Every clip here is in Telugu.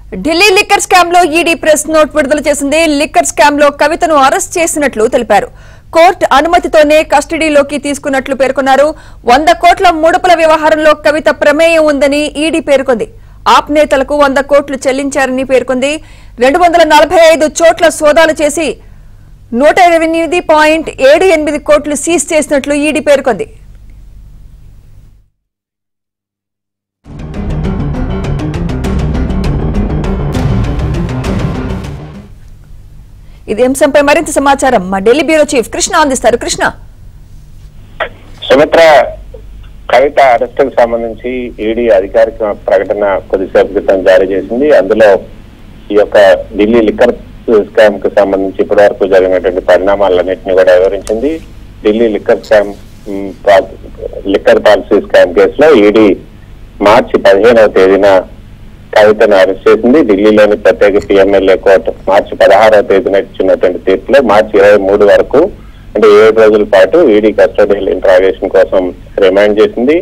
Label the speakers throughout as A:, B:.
A: ఢిల్లీ లిక్కర్ స్కామ్ లో ఈడీ ప్రెస్ నోట్ విడుదల చేసింది. లిక్కర్ స్కామ్ లో కవితను అరెస్ట్ చేసినట్లు తెలిపారు. కోర్టు అనుమతితోనే కస్టడీలోకి తీసుకున్నట్లు పేర్కొన్నారు. 100 కోట్ల ముడుపుల వ్యవహారంలో కవిత ప్రమేయం ఉందని ఈడీ పేర్కొంది. ఆప్ నేతలకు 100 కోట్లు చెల్లించారని పేర్కొంది. 245 చోట్ల సోదాలు చేసి 128.78 కోట్లు సీజ్ చేసినట్లు ఈడీ పేర్కొంది. ఇది అంశంపై మరింత సమాచారం మా ఢిల్లీ బ్యూరో చీఫ్ కృష్ణ అందిస్తారు. కృష్ణ,
B: సుమిత్ర కవిత అరెస్ట్ కు సంబంధించి ఈడీ అధికారిక ప్రకటన కొద్దిసేపు క్రితం జారీ చేసింది. అందులో ఈ యొక్క ఢిల్లీ లిక్కర్ స్కామ్ కు సంబంధించి ఇప్పటి వరకు జరిగినటువంటి పరిణామాలన్నింటినీ కూడా వివరించింది. ఢిల్లీ లిక్కర్ పాలసీ స్కామ్ కేసులో ఈడీ మార్చి 15వ తేదీన కవితను అరెస్ట్ చేసింది. ఢిల్లీలోని ప్రత్యేక పిఎంఎల్ఏ కోర్టు మార్చి 16వ తేదీన ఇచ్చినటువంటి తీర్పులో మార్చి 23 వరకు అంటే 7 రోజుల పాటు ఈడీ కస్టడియల్ ఇంట్రాగేషన్ కోసం రిమాండ్ చేసింది.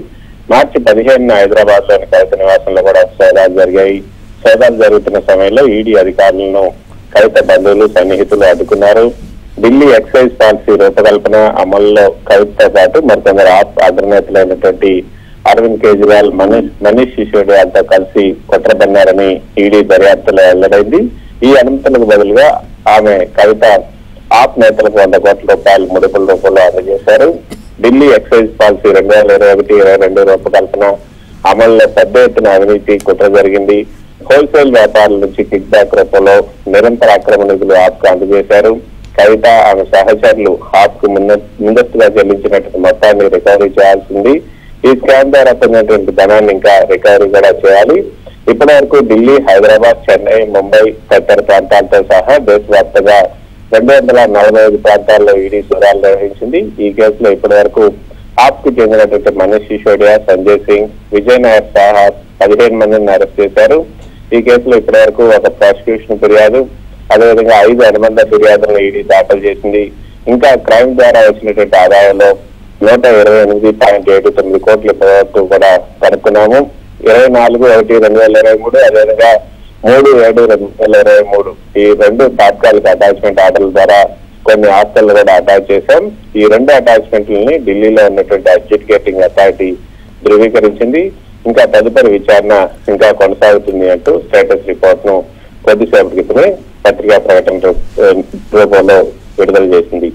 B: మార్చి 15న హైదరాబాద్ లోని కవిత నివాసంలో కూడా సోదాలు జరిగాయి. సోదాలు జరుగుతున్న సమయంలో ఈడీ అధికారులను కవిత బంధువులు సన్నిహితులు అడ్డుకున్నారు. ఢిల్లీ ఎక్సైజ్ పాలసీ రూపకల్పన అమల్లో కవితతో పాటు మరికొందరు ఆప్ అగ్రనేతలైనటువంటి అరవింద్ కేజ్రీవాల్, మనీష్ సిసోడియాతో కలిసి కుట్రపన్నారని ఈడీ దర్యాప్తులో వెల్లడైంది. ఈ అనుమతులకు బదులుగా ఆమె కవిత ఆప్ నేతలకు 100 కోట్ల రూపాయలు ముడుపుల రూపంలో అందజేశారు. ఢిల్లీ ఎక్సైజ్ పాలసీ 2021-22 రూపకల్పన అమల్లో పెద్ద ఎత్తున అవినీతి కుట్ర జరిగింది. హోల్సేల్ వ్యాపారుల నుంచి కిక్ బ్యాక్ రూపంలో నిరంతర అక్రమ నిధులు ఆప్కు అందజేశారు. కవిత ఆమె సహచరులు ఆప్కు ముందస్తుగా చెల్లించినటువంటి మొత్తాన్ని రికవరీ చేయాల్సింది. ఈ స్కామ్ ద్వారా పొందినటువంటి ధనాన్ని ఇంకా రికవరీ కూడా చేయాలి. ఇప్పటి వరకు ఢిల్లీ, హైదరాబాద్, చెన్నై, ముంబై తదితర ప్రాంతాలతో సహా దేశవ్యాప్తంగా 245 ప్రాంతాల్లో ఈడీ సోదాలు నిర్వహించింది. ఈ కేసులో ఇప్పటి వరకు ఆప్ కు చెందినటువంటి మనీష్ సిసోడియా, సంజయ్ సింగ్, విజయ్ నాయర్ సహా 15 మందిని అరెస్ట్ చేశారు. ఈ కేసులో ఇప్పటి వరకు ఒక ప్రాసిక్యూషన్ ఫిర్యాదు, అదేవిధంగా 5 అనుబంధ ఫిర్యాదులను ఈడీ దాఖలు చేసింది. ఇంకా క్రైమ్ ద్వారా వచ్చినటువంటి ఆదాయంలో 128.79 కోట్లు ఇప్పటి వరకు కూడా కనుక్కున్నాము. 24/1/2023 అదేవిధంగా 3/7/2023 ఈ 2 తాత్కాలిక అటాచ్మెంట్ ఆర్డర్ల ద్వారా కొన్ని ఆస్తులను కూడా అటాచ్ చేశాం. ఈ 2 అటాచ్మెంట్లని ఢిల్లీలో ఉన్నటువంటి అడ్జుడికేటింగ్ అథారిటీ ధృవీకరించింది. ఇంకా తదుపరి విచారణ ఇంకా కొనసాగుతుంది అంటూ స్టేటస్ రిపోర్ట్ ను కొద్దిసేపటి క్రితమే పత్రికా ప్రకటన రూపంలో విడుదల చేసింది.